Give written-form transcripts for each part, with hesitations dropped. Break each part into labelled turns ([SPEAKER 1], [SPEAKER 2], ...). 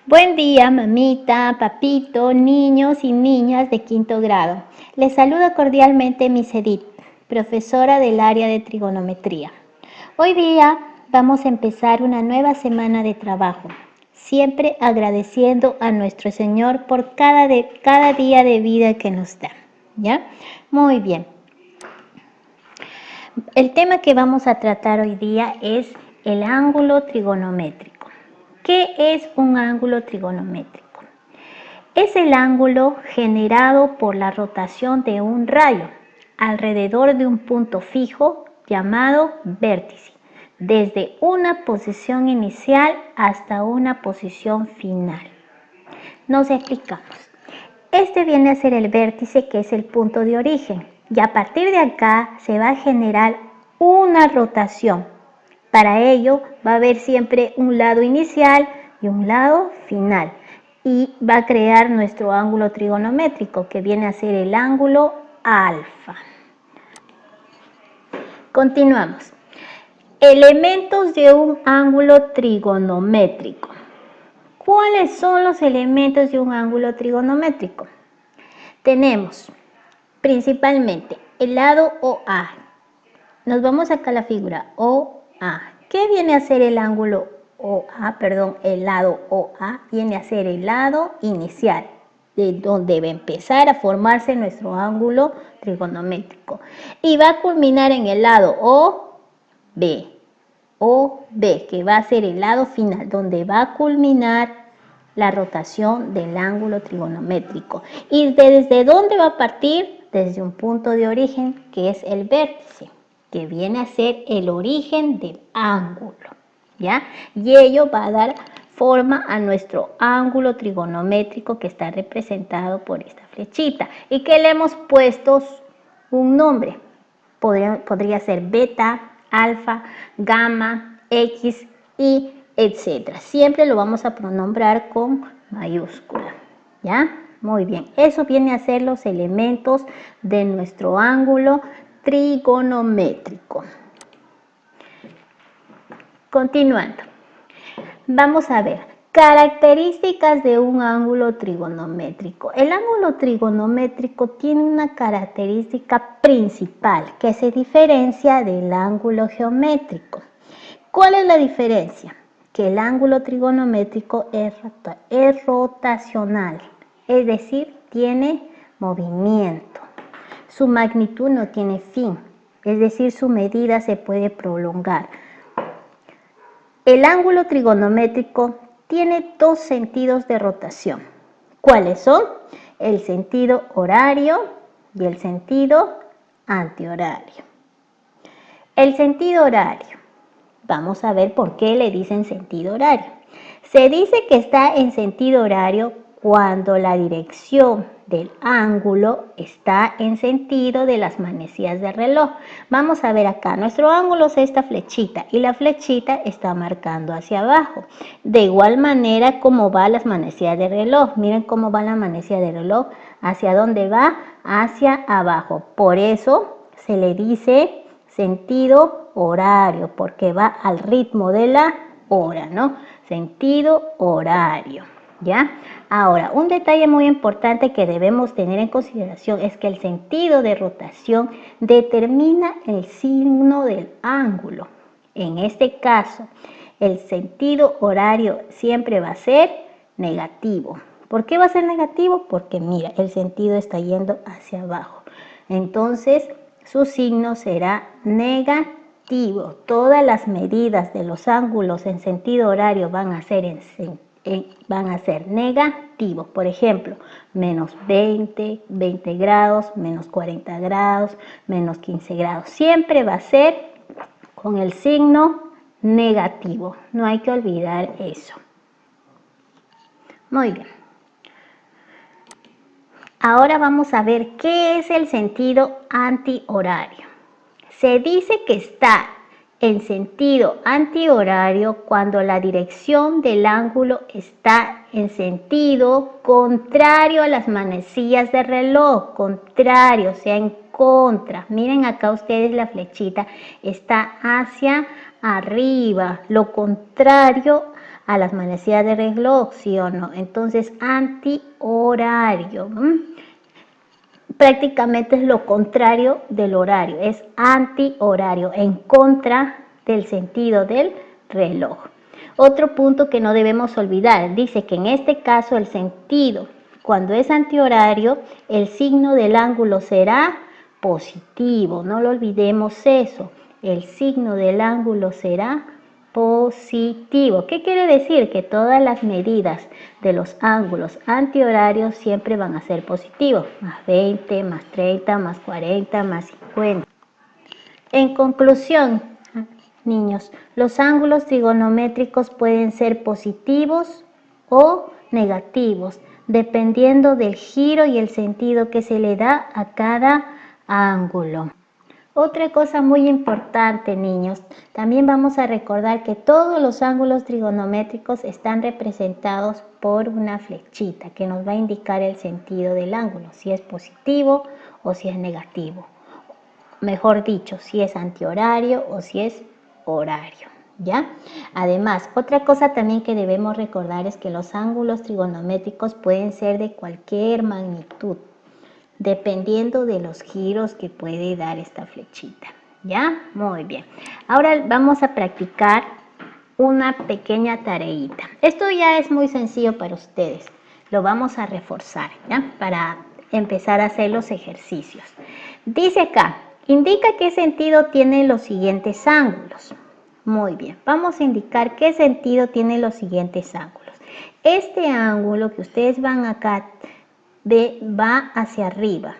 [SPEAKER 1] Buen día, mamita, papito, niños y niñas de quinto grado. Les saluda cordialmente Miss Edith, profesora del área de trigonometría. Hoy día vamos a empezar una nueva semana de trabajo, siempre agradeciendo a nuestro Señor por cada día de vida que nos da. ¿Ya? Muy bien. El tema que vamos a tratar hoy día es el ángulo trigonométrico. ¿Qué es un ángulo trigonométrico? Es el ángulo generado por la rotación de un rayo alrededor de un punto fijo llamado vértice, desde una posición inicial hasta una posición final. Nos explicamos. Este viene a ser el vértice, que es el punto de origen, y a partir de acá se va a generar una rotación. Para ello va a haber siempre un lado inicial y un lado final, y va a crear nuestro ángulo trigonométrico, que viene a ser el ángulo alfa. Continuamos. Elementos de un ángulo trigonométrico. ¿Cuáles son los elementos de un ángulo trigonométrico? Tenemos principalmente el lado OA. Nos vamos acá a la figura OA. ¿Qué viene a ser el ángulo OA? Perdón, el lado OA viene a ser el lado inicial, de donde va a empezar a formarse nuestro ángulo trigonométrico. Y va a culminar en el lado OB. OB, que va a ser el lado final, donde va a culminar la rotación del ángulo trigonométrico. ¿Y desde dónde va a partir? Desde un punto de origen, que es el vértice, que viene a ser el origen del ángulo, ¿ya? Y ello va a dar forma a nuestro ángulo trigonométrico, que está representado por esta flechita, y que le hemos puesto un nombre. Podría ser beta, alfa, gamma, x, y etcétera. Siempre lo vamos a pronombrar con mayúscula, ¿ya? Muy bien, eso viene a ser los elementos de nuestro ángulo trigonométrico. Continuando, vamos a ver características de un ángulo trigonométrico. El ángulo trigonométrico tiene una característica principal que se diferencia del ángulo geométrico. ¿Cuál es la diferencia? Que el ángulo trigonométrico es rotacional, es decir, tiene movimiento. Su magnitud no tiene fin, es decir, su medida se puede prolongar. El ángulo trigonométrico tiene dos sentidos de rotación. ¿Cuáles son? El sentido horario y el sentido antihorario. El sentido horario. Vamos a ver por qué le dicen sentido horario. Se dice que está en sentido horario cuando la dirección del ángulo está en sentido de las manecillas del reloj. Vamos a ver acá, nuestro ángulo es esta flechita y la flechita está marcando hacia abajo. De igual manera como van las manecillas del reloj. Miren cómo va la manecilla del reloj. ¿Hacia dónde va? Hacia abajo. Por eso se le dice sentido horario, porque va al ritmo de la hora, ¿no? Sentido horario, ¿ya? Ahora, un detalle muy importante que debemos tener en consideración es que el sentido de rotación determina el signo del ángulo. En este caso, el sentido horario siempre va a ser negativo. ¿Por qué va a ser negativo? Porque mira, el sentido está yendo hacia abajo. Entonces, su signo será negativo. Todas las medidas de los ángulos en sentido horario van a ser negativos. Por ejemplo, menos 20, 20 grados, menos 40 grados, menos 15 grados. Siempre va a ser con el signo negativo. No hay que olvidar eso. Muy bien. Ahora vamos a ver qué es el sentido antihorario. Se dice que está en sentido antihorario cuando la dirección del ángulo está en sentido contrario a las manecillas del reloj, contrario, o sea, en contra. Miren acá ustedes la flechita está hacia arriba, lo contrario a las manecillas de reloj, ¿sí o no? Entonces, antihorario. Prácticamente es lo contrario del horario, es antihorario, en contra del sentido del reloj. Otro punto que no debemos olvidar, dice que en este caso el sentido, cuando es antihorario, el signo del ángulo será positivo, no lo olvidemos eso, el signo del ángulo será positivo. ¿Qué quiere decir? Que todas las medidas de los ángulos antihorarios siempre van a ser positivos, más 20, más 30, más 40, más 50. En conclusión, niños, los ángulos trigonométricos pueden ser positivos o negativos, dependiendo del giro y el sentido que se le da a cada ángulo. Otra cosa muy importante, niños, también vamos a recordar que todos los ángulos trigonométricos están representados por una flechita que nos va a indicar el sentido del ángulo, si es positivo o si es negativo. Mejor dicho, si es antihorario o si es horario, ¿ya? Además, otra cosa también que debemos recordar es que los ángulos trigonométricos pueden ser de cualquier magnitud, dependiendo de los giros que puede dar esta flechita, ¿ya? Muy bien. Ahora vamos a practicar una pequeña tareita. Esto ya es muy sencillo para ustedes. Lo vamos a reforzar, ¿ya? Para empezar a hacer los ejercicios. Dice acá, indica qué sentido tienen los siguientes ángulos. Muy bien, vamos a indicar qué sentido tienen los siguientes ángulos. Este ángulo que ustedes van acá va hacia arriba.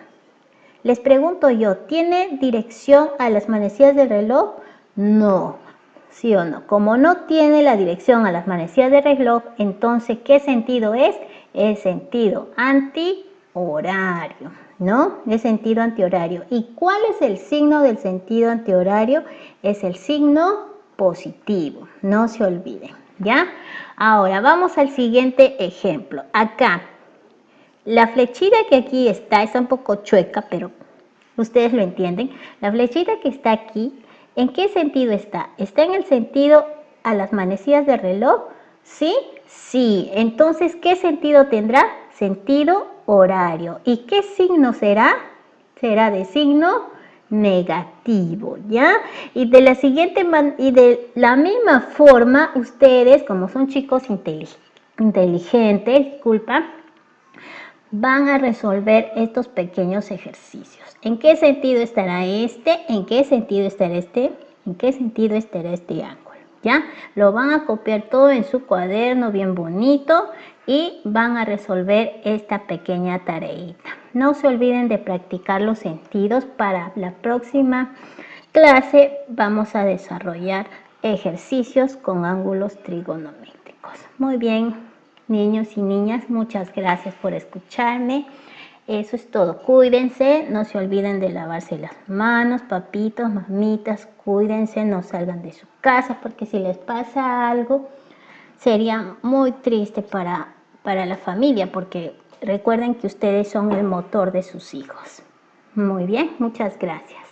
[SPEAKER 1] Les pregunto yo, ¿tiene dirección a las manecillas del reloj? No, ¿sí o no? Como no tiene la dirección a las manecillas del reloj, entonces, ¿qué sentido es? Es sentido antihorario, ¿no? Es sentido antihorario. ¿Y cuál es el signo del sentido antihorario? Es el signo positivo, no se olviden, ¿ya? Ahora, vamos al siguiente ejemplo. Acá, la flechita que aquí está un poco chueca, pero ustedes lo entienden. La flechita que está aquí, ¿en qué sentido está? ¿Está en el sentido a las manecillas del reloj? ¿Sí? Sí. Entonces, ¿qué sentido tendrá? Sentido horario. ¿Y qué signo será? Será de signo negativo, ¿ya? Y de la misma forma, ustedes, como son chicos inteligentes, disculpa, van a resolver estos pequeños ejercicios. ¿En qué sentido estará este? ¿En qué sentido estará este? ¿En qué sentido estará este ángulo? ¿Ya? Lo van a copiar todo en su cuaderno bien bonito y van a resolver esta pequeña tareita. No se olviden de practicar los sentidos. Para la próxima clase vamos a desarrollar ejercicios con ángulos trigonométricos. Muy bien. Niños y niñas, muchas gracias por escucharme. Eso es todo. Cuídense, no se olviden de lavarse las manos, papitos, mamitas, cuídense, no salgan de su casa porque si les pasa algo sería muy triste para la familia porque recuerden que ustedes son el motor de sus hijos. Muy bien, muchas gracias.